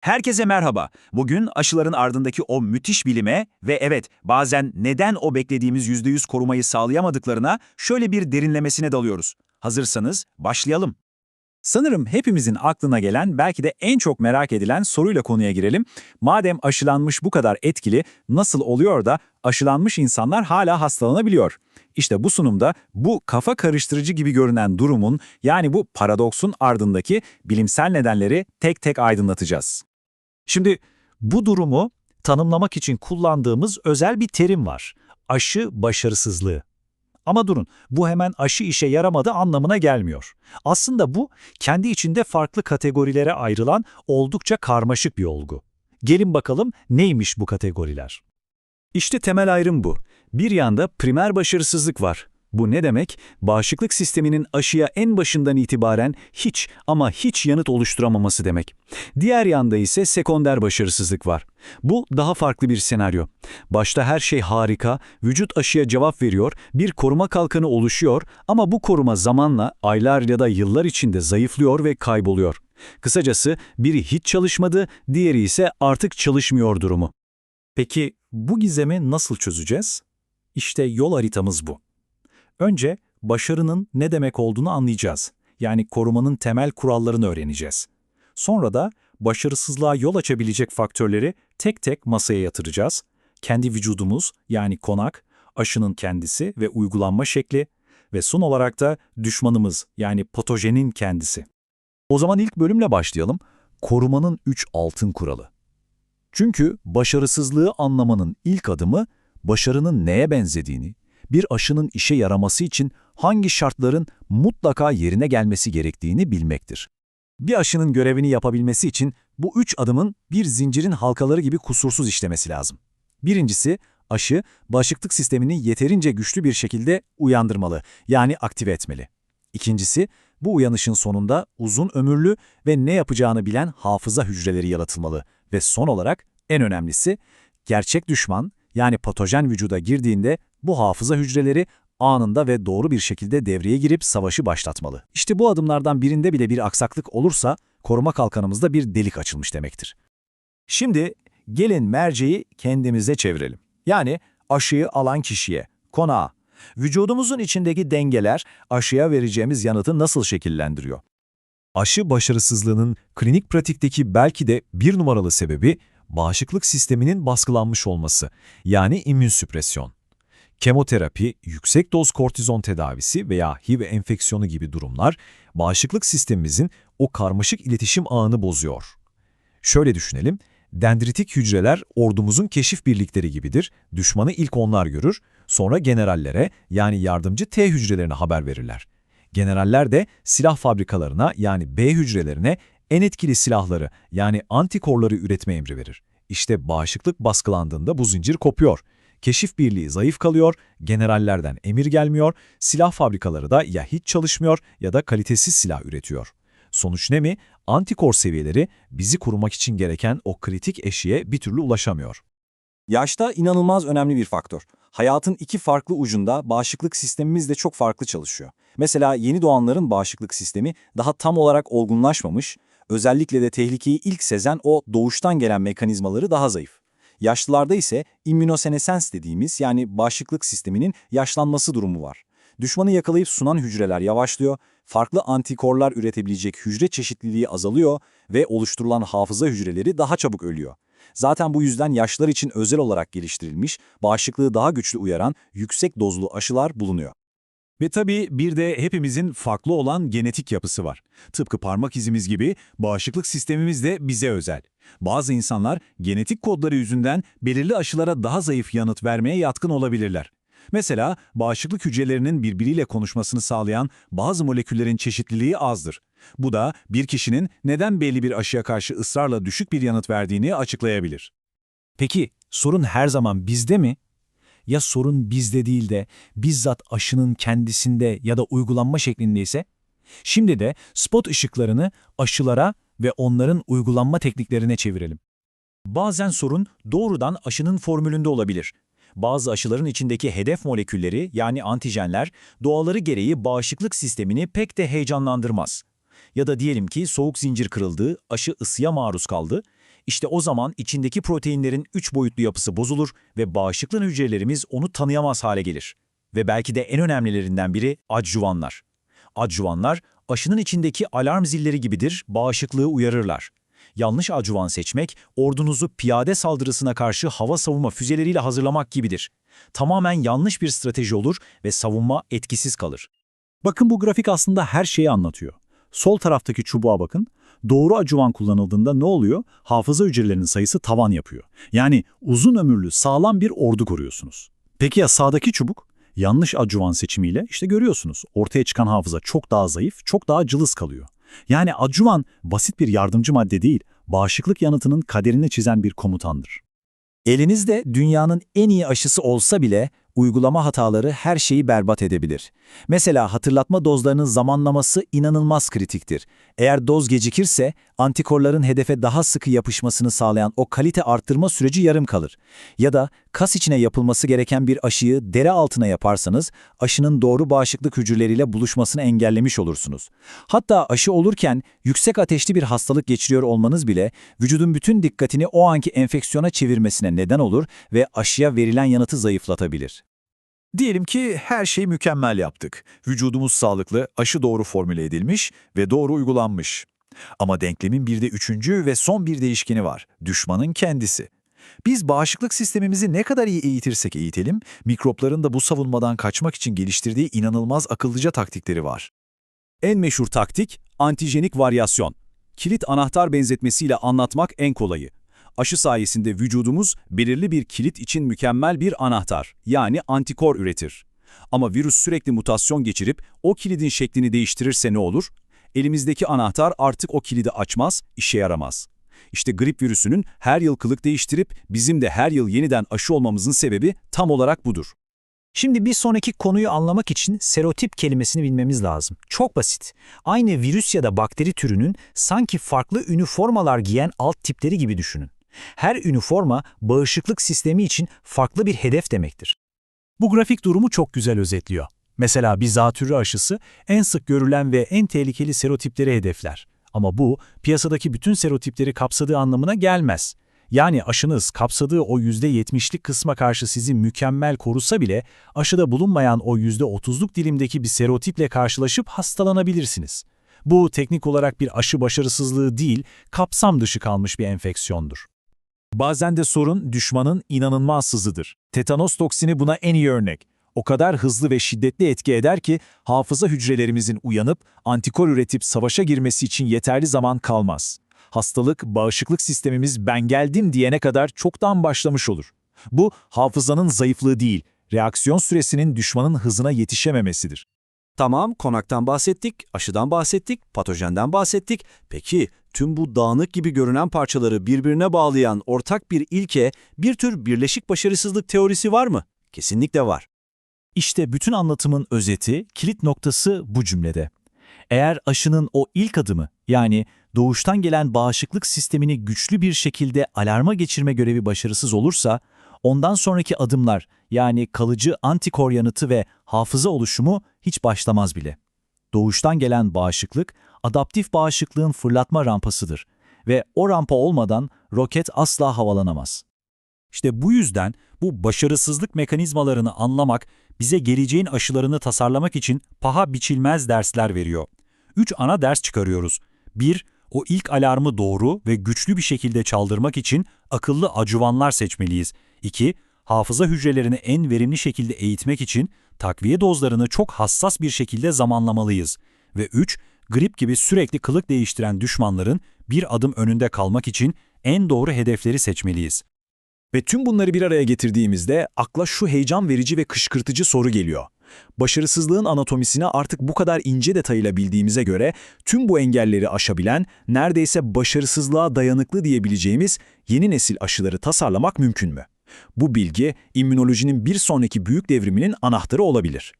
Herkese merhaba. Bugün aşıların ardındaki o müthiş bilime ve evet bazen neden o beklediğimiz %100 korumayı sağlayamadıklarına şöyle bir derinlemesine dalıyoruz. Hazırsanız başlayalım. Sanırım hepimizin aklına gelen belki de en çok merak edilen soruyla konuya girelim. Madem aşılanmış bu kadar etkili, nasıl oluyor da aşılanmış insanlar hala hastalanabiliyor? İşte bu sunumda bu kafa karıştırıcı gibi görünen durumun yani bu paradoksun ardındaki bilimsel nedenleri tek tek aydınlatacağız. Şimdi bu durumu tanımlamak için kullandığımız özel bir terim var. Aşı başarısızlığı. Ama durun, bu hemen aşı işe yaramadı anlamına gelmiyor. Aslında bu kendi içinde farklı kategorilere ayrılan oldukça karmaşık bir olgu. Gelin bakalım neymiş bu kategoriler? İşte temel ayrım bu. Bir yanda primer başarısızlık var. Bu ne demek? Bağışıklık sisteminin aşıya en başından itibaren hiç ama hiç yanıt oluşturamaması demek. Diğer yanda ise sekonder başarısızlık var. Bu daha farklı bir senaryo. Başta her şey harika, vücut aşıya cevap veriyor, bir koruma kalkanı oluşuyor ama bu koruma zamanla aylar ya da yıllar içinde zayıflıyor ve kayboluyor. Kısacası biri hiç çalışmadı, diğeri ise artık çalışmıyor durumu. Peki bu gizemi nasıl çözeceğiz? İşte yol haritamız bu. Önce başarının ne demek olduğunu anlayacağız. Yani korumanın temel kurallarını öğreneceğiz. Sonra da başarısızlığa yol açabilecek faktörleri tek tek masaya yatıracağız. Kendi vücudumuz yani konak, aşının kendisi ve uygulanma şekli ve son olarak da düşmanımız yani patojenin kendisi. O zaman ilk bölümle başlayalım. Korumanın 3 altın kuralı. Çünkü başarısızlığı anlamanın ilk adımı başarının neye benzediğini, bir aşının işe yaraması için hangi şartların mutlaka yerine gelmesi gerektiğini bilmektir. Bir aşının görevini yapabilmesi için bu 3 adımın bir zincirin halkaları gibi kusursuz işlemesi lazım. Birincisi, aşı bağışıklık sistemini yeterince güçlü bir şekilde uyandırmalı, yani aktive etmeli. İkincisi, bu uyanışın sonunda uzun ömürlü ve ne yapacağını bilen hafıza hücreleri yaratılmalı. Ve son olarak en önemlisi, gerçek düşman yani patojen vücuda girdiğinde bu hafıza hücreleri anında ve doğru bir şekilde devreye girip savaşı başlatmalı. İşte bu adımlardan birinde bile bir aksaklık olursa koruma kalkanımızda bir delik açılmış demektir. Şimdi gelin merceği kendimize çevirelim. Yani aşıyı alan kişiye, konağa. Vücudumuzun içindeki dengeler aşıya vereceğimiz yanıtı nasıl şekillendiriyor? Aşı başarısızlığının klinik pratikteki belki de bir numaralı sebebi bağışıklık sisteminin baskılanmış olması, yani immünsüpresyon. Kemoterapi, yüksek doz kortizon tedavisi veya HIV enfeksiyonu gibi durumlar bağışıklık sistemimizin o karmaşık iletişim ağını bozuyor. Şöyle düşünelim, dendritik hücreler ordumuzun keşif birlikleri gibidir, düşmanı ilk onlar görür, sonra generallere yani yardımcı T hücrelerine haber verirler. Generaller de silah fabrikalarına yani B hücrelerine en etkili silahları yani antikorları üretme emri verir. İşte bağışıklık baskılandığında bu zincir kopuyor. Keşif birliği zayıf kalıyor, generallerden emir gelmiyor, silah fabrikaları da ya hiç çalışmıyor ya da kalitesiz silah üretiyor. Sonuç ne mi? Antikor seviyeleri bizi korumak için gereken o kritik eşiğe bir türlü ulaşamıyor. Yaş da inanılmaz önemli bir faktör. Hayatın iki farklı ucunda bağışıklık sistemimiz de çok farklı çalışıyor. Mesela yeni doğanların bağışıklık sistemi daha tam olarak olgunlaşmamış, özellikle de tehlikeyi ilk sezen o doğuştan gelen mekanizmaları daha zayıf. Yaşlılarda ise immünosenesens dediğimiz yani bağışıklık sisteminin yaşlanması durumu var. Düşmanı yakalayıp sunan hücreler yavaşlıyor, farklı antikorlar üretebilecek hücre çeşitliliği azalıyor ve oluşturulan hafıza hücreleri daha çabuk ölüyor. Zaten bu yüzden yaşlılar için özel olarak geliştirilmiş, bağışıklığı daha güçlü uyaran yüksek dozlu aşılar bulunuyor. Ve tabii bir de hepimizin farklı olan genetik yapısı var. Tıpkı parmak izimiz gibi bağışıklık sistemimiz de bize özel. Bazı insanlar genetik kodları yüzünden belirli aşılara daha zayıf yanıt vermeye yatkın olabilirler. Mesela bağışıklık hücrelerinin birbiriyle konuşmasını sağlayan bazı moleküllerin çeşitliliği azdır. Bu da bir kişinin neden belli bir aşıya karşı ısrarla düşük bir yanıt verdiğini açıklayabilir. Peki sorun her zaman bizde mi? Ya sorun bizde değil de bizzat aşının kendisinde ya da uygulanma şeklindeyse? Şimdi de spot ışıklarını aşılara ve onların uygulanma tekniklerine çevirelim. Bazen sorun doğrudan aşının formülünde olabilir. Bazı aşıların içindeki hedef molekülleri yani antijenler doğaları gereği bağışıklık sistemini pek de heyecanlandırmaz. Ya da diyelim ki soğuk zincir kırıldı, aşı ısıya maruz kaldı. İşte o zaman içindeki proteinlerin 3 boyutlu yapısı bozulur ve bağışıklık hücrelerimiz onu tanıyamaz hale gelir. Ve belki de en önemlilerinden biri adjuvanlar. Adjuvanlar, aşının içindeki alarm zilleri gibidir, bağışıklığı uyarırlar. Yanlış adjuvan seçmek, ordunuzu piyade saldırısına karşı hava savunma füzeleriyle hazırlamak gibidir. Tamamen yanlış bir strateji olur ve savunma etkisiz kalır. Bakın bu grafik aslında her şeyi anlatıyor. Sol taraftaki çubuğa bakın. Doğru adjuvan kullanıldığında ne oluyor? Hafıza hücrelerinin sayısı tavan yapıyor. Yani uzun ömürlü, sağlam bir ordu kuruyorsunuz. Peki ya sağdaki çubuk? Yanlış adjuvan seçimiyle işte görüyorsunuz. Ortaya çıkan hafıza çok daha zayıf, çok daha cılız kalıyor. Yani adjuvan basit bir yardımcı madde değil, bağışıklık yanıtının kaderini çizen bir komutandır. Elinizde dünyanın en iyi aşısı olsa bile uygulama hataları her şeyi berbat edebilir. Mesela hatırlatma dozlarının zamanlaması inanılmaz kritiktir. Eğer doz gecikirse antikorların hedefe daha sıkı yapışmasını sağlayan o kalite arttırma süreci yarım kalır. Ya da kas içine yapılması gereken bir aşıyı dere altına yaparsanız aşının doğru bağışıklık hücreleriyle buluşmasını engellemiş olursunuz. Hatta aşı olurken yüksek ateşli bir hastalık geçiriyor olmanız bile vücudun bütün dikkatini o anki enfeksiyona çevirmesine neden olur ve aşıya verilen yanıtı zayıflatabilir. Diyelim ki her şeyi mükemmel yaptık. Vücudumuz sağlıklı, aşı doğru formüle edilmiş ve doğru uygulanmış. Ama denklemin bir de üçüncü ve son bir değişkeni var. Düşmanın kendisi. Biz bağışıklık sistemimizi ne kadar iyi eğitirsek eğitelim, mikropların da bu savunmadan kaçmak için geliştirdiği inanılmaz akıllıca taktikleri var. En meşhur taktik, antijenik varyasyon. Kilit anahtar benzetmesiyle anlatmak en kolayı. Aşı sayesinde vücudumuz belirli bir kilit için mükemmel bir anahtar, yani antikor üretir. Ama virüs sürekli mutasyon geçirip o kilidin şeklini değiştirirse ne olur? Elimizdeki anahtar artık o kilidi açmaz, işe yaramaz. İşte grip virüsünün her yıl kılık değiştirip bizim de her yıl yeniden aşı olmamızın sebebi tam olarak budur. Şimdi bir sonraki konuyu anlamak için serotip kelimesini bilmemiz lazım. Çok basit. Aynı virüs ya da bakteri türünün sanki farklı üniformalar giyen alt tipleri gibi düşünün. Her üniforma bağışıklık sistemi için farklı bir hedef demektir. Bu grafik durumu çok güzel özetliyor. Mesela bir zatürre aşısı en sık görülen ve en tehlikeli serotipleri hedefler. Ama bu, piyasadaki bütün serotipleri kapsadığı anlamına gelmez. Yani aşınız kapsadığı o %70'lik kısma karşı sizi mükemmel korusa bile aşıda bulunmayan o %30'luk dilimdeki bir serotiple karşılaşıp hastalanabilirsiniz. Bu teknik olarak bir aşı başarısızlığı değil, kapsam dışı kalmış bir enfeksiyondur. Bazen de sorun düşmanın inanılmaz hızıdır. Tetanos toksini buna en iyi örnek. O kadar hızlı ve şiddetli etki eder ki hafıza hücrelerimizin uyanıp antikor üretip savaşa girmesi için yeterli zaman kalmaz. Hastalık, bağışıklık sistemimiz ben geldim diyene kadar çoktan başlamış olur. Bu hafızanın zayıflığı değil, reaksiyon süresinin düşmanın hızına yetişememesidir. Tamam, konaktan bahsettik, aşıdan bahsettik, patojenden bahsettik. Peki, tüm bu dağınık gibi görünen parçaları birbirine bağlayan ortak bir ilke, bir tür birleşik başarısızlık teorisi var mı? Kesinlikle var. İşte bütün anlatımın özeti, kilit noktası bu cümlede. Eğer aşının o ilk adımı, yani doğuştan gelen bağışıklık sistemini güçlü bir şekilde alarma geçirme görevi başarısız olursa, ondan sonraki adımlar, yani kalıcı antikor yanıtı ve hafıza oluşumu hiç başlamaz bile. Doğuştan gelen bağışıklık, adaptif bağışıklığın fırlatma rampasıdır ve o rampa olmadan roket asla havalanamaz. İşte bu yüzden bu başarısızlık mekanizmalarını anlamak, bize geleceğin aşılarını tasarlamak için paha biçilmez dersler veriyor. 3 ana ders çıkarıyoruz. 1. O ilk alarmı doğru ve güçlü bir şekilde çaldırmak için akıllı adjuvanlar seçmeliyiz. 2. Hafıza hücrelerini en verimli şekilde eğitmek için takviye dozlarını çok hassas bir şekilde zamanlamalıyız. Ve 3. Grip gibi sürekli kılık değiştiren düşmanların bir adım önünde kalmak için en doğru hedefleri seçmeliyiz. Ve tüm bunları bir araya getirdiğimizde akla şu heyecan verici ve kışkırtıcı soru geliyor. Başarısızlığın anatomisini artık bu kadar ince detayıyla bildiğimize göre tüm bu engelleri aşabilen, neredeyse başarısızlığa dayanıklı diyebileceğimiz yeni nesil aşıları tasarlamak mümkün mü? Bu bilgi, immünolojinin bir sonraki büyük devriminin anahtarı olabilir.